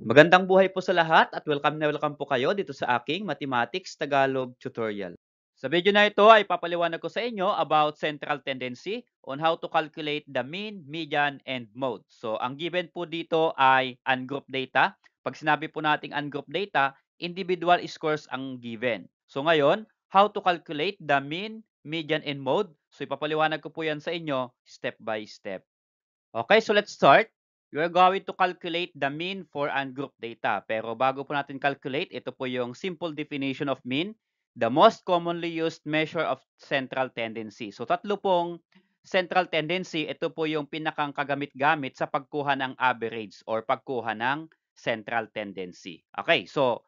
Magandang buhay po sa lahat at welcome na welcome po kayo dito sa aking Mathematics Tagalog tutorial. Sa video na ito ay papaliwanag ko sa inyo about central tendency on how to calculate the mean, median, and mode. So, ang given po dito ay ungrouped data. Pag sinabi po nating ungrouped data, individual scores ang given. So, ngayon, how to calculate the mean, median, and mode. So, ipapaliwanag ko po yan sa inyo step by step. Okay, so let's start. We are going to calculate the mean for ungrouped data. Pero bago po natin calculate, ito po yung simple definition of mean, the most commonly used measure of central tendency. So tatlo pong central tendency, ito po yung pinakang kagamit-gamit sa pagkuha ng average or pagkuha ng central tendency. Okay, so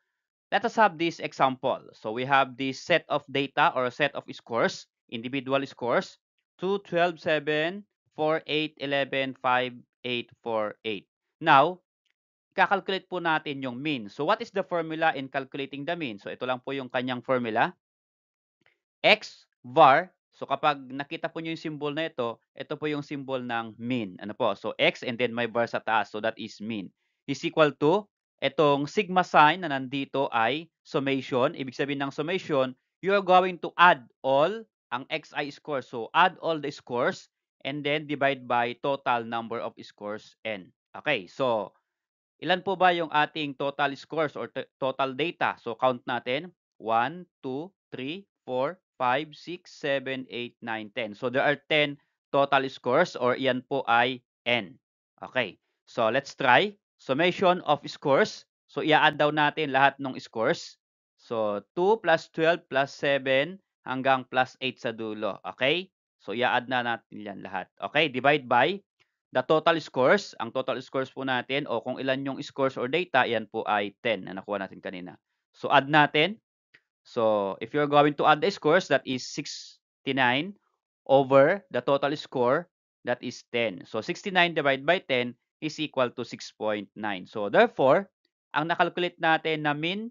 let us have this example. So we have this set of data or set of scores, individual scores, 2, 12, 7, 4, 8, 11, 5, 8, 4, 8. Now, kakalculate po natin yung mean. So what is the formula in calculating the mean? So ito lang po yung kanyang formula. X var. So kapag nakita po niyo yung symbol na ito po yung symbol ng mean. Ano po? So X and then may var sa taas. So that is mean. Is equal to, itong sigma sign na nandito ay summation. Ibig sabihin ng summation, you are going to add all ang xi scores. So add all the scores and then divide by total number of scores n. Okay, so ilan po ba yung ating total scores or total data? So count natin. 1, 2, 3, 4, 5, 6, 7, 8, 9, 10. So there are 10 total scores or iyan po ay n. Okay. So let's try. Summation of scores. So i-add daw natin lahat ng scores. So 2 plus 12 plus 7 hanggang plus 8 sa dulo. Okay? So i-add na natin yan lahat. Okay? Divide by the total scores, ang total scores po natin o kung ilan yung scores or data, yan po ay 10 na nakuha natin kanina. So add natin. So if you're going to add the scores, that is 69 over the total score, that is 10. So 69 divided by 10 is equal to 6.9. So therefore, ang nakalculate natin na mean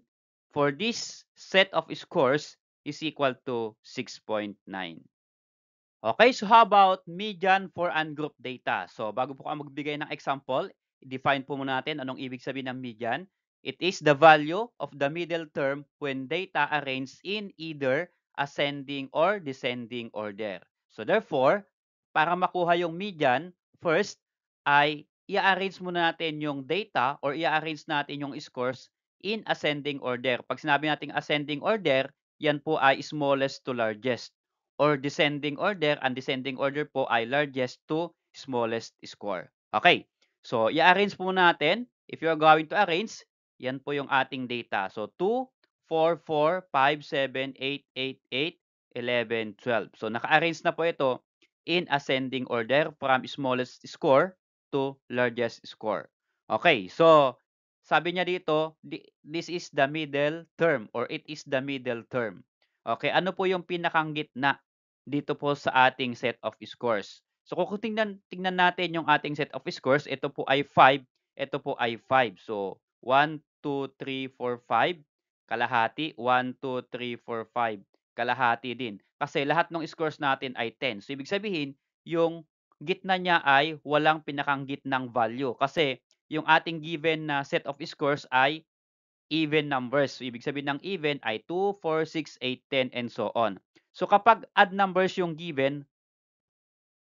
for this set of scores is equal to 6.9. Okay, so how about median for ungrouped data? So bago po ako magbigay ng example, define po muna natin anong ibig sabihin ng median. It is the value of the middle term when data arranged in either ascending or descending order. So therefore, para makuha yung median, first ay i-arrange muna natin yung data or i-arrange natin yung scores in ascending order. Pag sinabi natin ascending order, yan po ay smallest to largest, or descending order, ang descending order po ay largest to smallest score. Okay, so i-arrange po natin. If you are going to arrange, yan po yung ating data. So 2, 4, 4, 5, 7, 8, 8, 8, 11, 12. So naka-arrange na po ito in ascending order from smallest score to largest score. Okay, so sabi niya dito, this is the middle term or it is the middle term. Okay, ano po yung pinakang gitna dito po sa ating set of scores? So kung tingnan natin yung ating set of scores, ito po ay 5, ito po ay 5. So 1, 2, 3, 4, 5, kalahati, 1, 2, 3, 4, 5, kalahati din. Kasi lahat ng scores natin ay 10. So ibig sabihin, yung gitna niya ay walang pinakang gitnang value kasi yung ating given na set of scores ay even numbers. So, ibig sabihin ng even ay 2, 4, 6, 8, 10, and so on. So, kapag odd numbers yung given,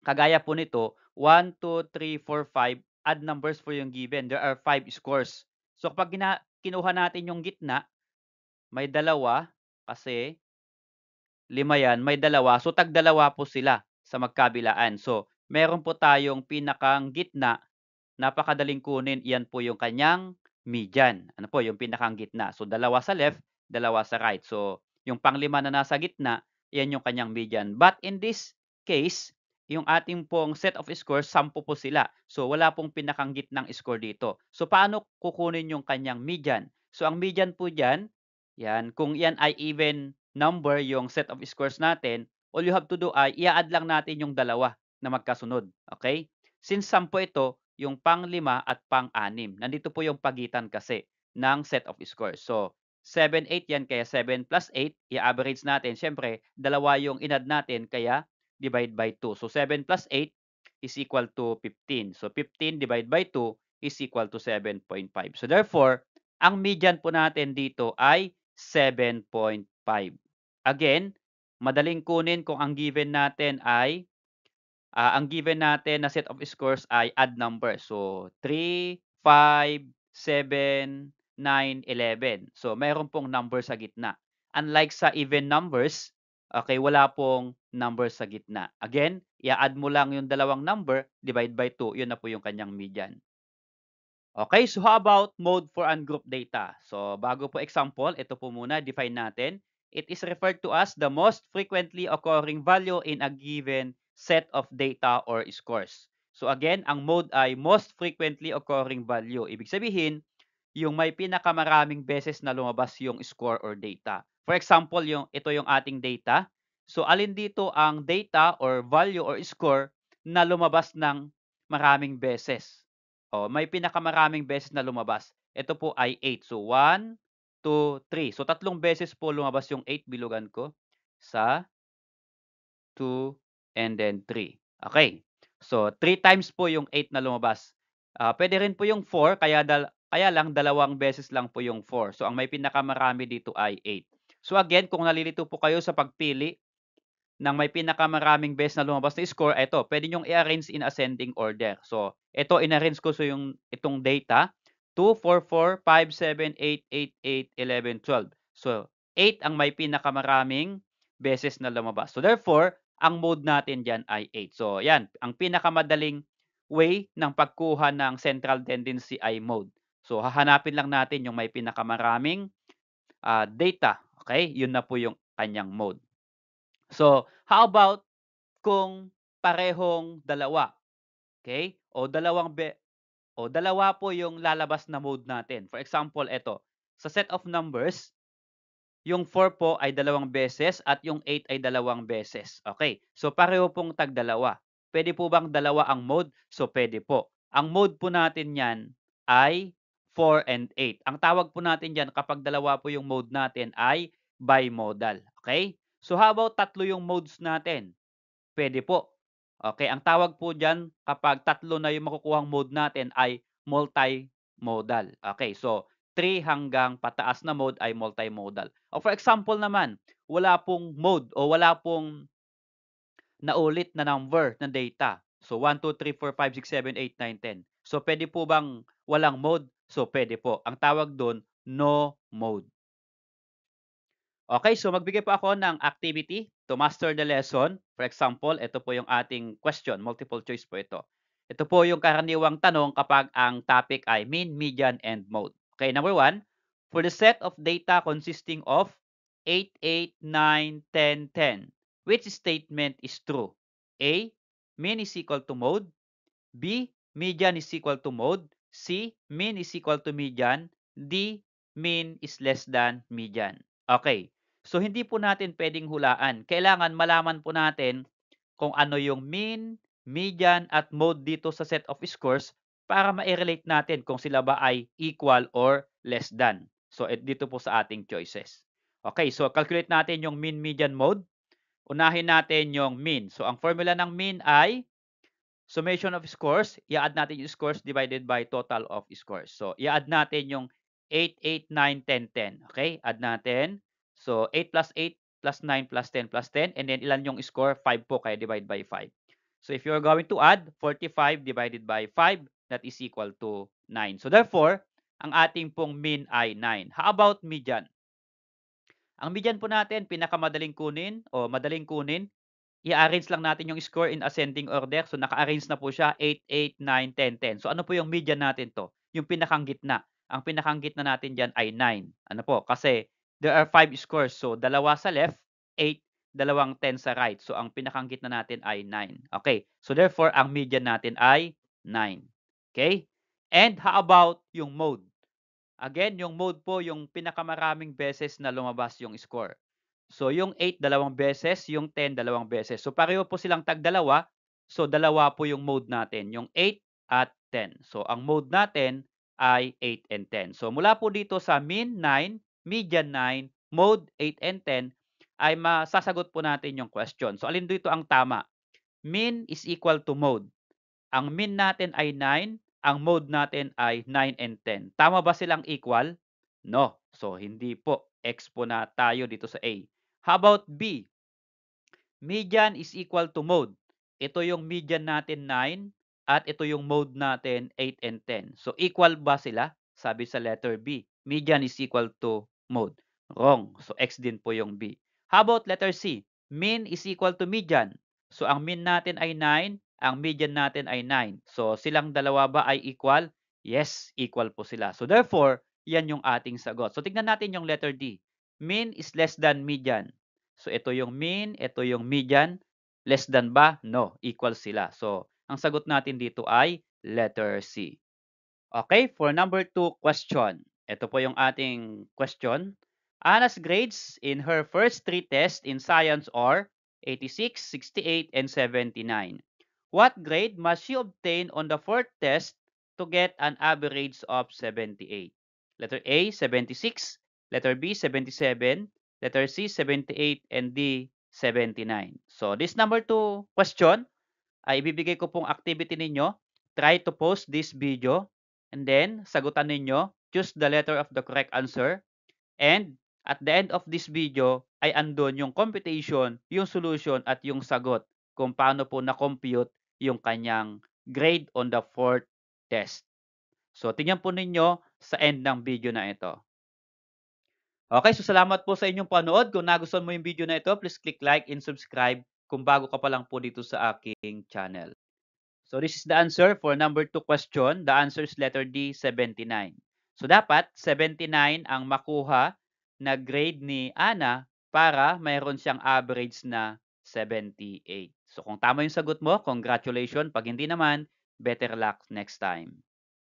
kagaya po nito, 1, 2, 3, 4, 5, odd numbers po yung given. There are 5 scores. So, kapag kinuha natin yung gitna, may dalawa, kasi 5 yan, may dalawa. So, tag-dalawa po sila sa magkabilaan. So, meron po tayong pinakang gitna. Napakadaling kunin, iyan po yung kanyang median. Ano po, yung pinakang gitna. So, dalawa sa left, dalawa sa right. So, yung panglima na nasa gitna, iyan yung kanyang median. But in this case, yung ating pong set of scores, 10 po sila. So, wala pong pinakang gitnang score dito. So, paano kukunin yung kanyang median? So, ang median po dyan, yan, kung yan ay even number yung set of scores natin, all you have to do ay i-add lang natin yung dalawa na magkasunod. Okay? Since 10 ito, yung pang-5 at pang-6. Nandito po yung pagitan kasi ng set of scores. So, 7, 8 yan, kaya 7 plus 8, i-average natin. Siyempre, dalawa yung inad natin, kaya divide by 2. So, 7 plus 8 is equal to 15. So, 15 divided by 2 is equal to 7.5. So therefore, ang median po natin dito ay 7.5. Again, madaling kunin kung ang given natin ay na set of scores ay odd number. So 3, 5, 7, 9, 11. So mayroon pong number sa gitna. Unlike sa even numbers, okay, wala pong number sa gitna. Again, i-add mo lang yung dalawang number, divide by 2, yun na po yung kanyang median. Okay, so how about mode for ungrouped data? So bago po example, ito po muna, define natin. It is referred to as the most frequently occurring value in a given set of data or scores. So again, ang mode ay most frequently occurring value. Ibig sabihin, yung may pinakamaraming beses na lumabas yung score or data. For example, ito yung ating data. So alin dito ang data or value or score na lumabas ng maraming beses? May pinakamaraming beses na lumabas. Ito po ay 8. So 1, 2, 3. So tatlong beses po lumabas yung 8, bilugan ko. Sa 2, and then 3. Okay. So 3 times po yung 8 na lumabas. Pwede rin po yung 4, kaya lang dalawang beses lang po yung 4. So ang may pinakamarami dito ay 8. So again, kung nalilito po kayo sa pagpili ng may pinakamaraming beses na lumabas na score, ito, pwede nyong i-arrange in ascending order. So, ito, in-arrange ko so itong data, 2, 4, 4, 5, 7, 8, 8, 8, 11, 12. So, 8 ang may pinakamaraming beses na lumabas. So, therefore, ang mode natin dyan ay 8. So, yan, ang pinakamadaling way ng pagkuha ng central tendency ay mode. So, hahanapin lang natin yung may pinakamaraming data. Okay? Yun na po yung kanyang mode. So, how about kung parehong dalawa, okay? O dalawa po yung lalabas na mode natin. For example, ito, sa set of numbers, yung 4 po ay dalawang beses at yung 8 ay dalawang beses. Okay, so pareho pong tagdalawa. Pwede po bang dalawa ang mode? So pwede po. Ang mode po natin yan ay 4 and 8. Ang tawag po natin dyan kapag dalawa po yung mode natin ay bimodal. Okay, so how about tatlo yung modes natin? Pwede po. Okay, ang tawag po diyan kapag tatlo na yung makukuhang mode natin ay multimodal. Okay, so 3 hanggang pataas na mode ay multimodal. O for example naman, wala pong mode o wala pong naulit na number ng data. So 1, 2, 3, 4, 5, 6, 7, 8, 9, 10. So pwede po bang walang mode? So pwede po. Ang tawag doon, no mode. Okay, so magbigay po ako ng activity to master the lesson. For example, ito po yung ating question, multiple choice po ito. Ito po yung karaniwang tanong kapag ang topic ay mean, median, and mode. Okay, number 1, for the set of data consisting of 8, 8, 9, 10, 10, which statement is true? A, mean is equal to mode. B, median is equal to mode. C, mean is equal to median. D, mean is less than median. Okay. So, hindi po natin pwedeng hulaan. Kailangan malaman po natin kung ano yung mean, median, at mode dito sa set of scores para ma-relate natin kung sila ba ay equal or less than. So, dito po sa ating choices. Okay, so calculate natin yung mean, median, mode. Unahin natin yung mean. So, ang formula ng mean ay summation of scores, i-add natin yung scores divided by total of scores. So, i-add natin yung 8, 8, 9, 10, 10. Okay? Add natin. So, 8 plus 8 plus 9 plus 10 plus 10. And then, ilan yung score? 5 po, kaya divide by 5. So, if you're going to add 45 divided by 5, that is equal to 9. So, therefore, ang ating pong mean ay 9. How about median? Ang median po natin, pinakamadaling kunin o madaling kunin, i-arrange lang natin yung score in ascending order. So, naka-arrange na po siya 8, 8, 9, 10, 10. So, ano po yung median natin to? Yung pinakang gitna. Ang pinakang gitna natin dyan ay 9. Ano po? Kasi there are 5 scores. So, dalawa sa left, 8, dalawang 10 sa right. So, ang pinakang gitna natin ay 9. Okay. So, therefore, ang median natin ay 9. Okay? And how about yung mode? Again, yung mode po, yung pinakamaraming beses na lumabas yung score. So, yung 8, dalawang beses, yung 10, dalawang beses. So, pareho po silang tag-dalawa. So, dalawa po yung mode natin, yung 8 at 10. So, ang mode natin ay 8 and 10. So, mula po dito sa mean 9, median 9, mode 8 and 10, ay masasagot po natin yung question. So, alin dito ang tama? Mean is equal to mode. Ang mean natin ay 9, ang mode natin ay 9 and 10. Tama ba silang equal? No. So, hindi po. X po na tayo dito sa A. How about B? Median is equal to mode. Ito yung median natin 9 at ito yung mode natin 8 and 10. So, equal ba sila? Sabi sa letter B. Median is equal to mode. Wrong. So, X din po yung B. How about letter C? Mean is equal to median. So, ang mean natin ay 9, ang median natin ay 9. So, silang dalawa ba ay equal? Yes, equal po sila. So, therefore, yan yung ating sagot. So, tignan natin yung letter D. Mean is less than median. So, ito yung mean, ito yung median. Less than ba? No, equal sila. So, ang sagot natin dito ay letter C. Okay, for number 2 question. Ito po yung ating question. Anna's grades in her first 3 tests in science are 86, 68, and 79. What grade must she obtain on the fourth test to get an average of 78? Letter A, 76. Letter B, 77. Letter C, 78. And D, 79. So, this number 2 question ay ibibigay ko pong activity ninyo. Try to post this video and then sagutan ninyo. Choose the letter of the correct answer. And at the end of this video ay andun yung computation, yung solution at yung sagot kung paano po na-compute yung kanyang grade on the fourth test. So, tingnan po ninyo sa end ng video na ito. Okay, so salamat po sa inyong panood. Kung nagustuhan mo yung video na ito, please click like and subscribe kung bago ka pa lang po dito sa aking channel. So this is the answer for number 2 question. The answer is letter D, 79. So dapat 79 ang makuha na grade ni Ana para mayroon siyang average na 78. So kung tama yung sagot mo, congratulations. Pag hindi naman, better luck next time.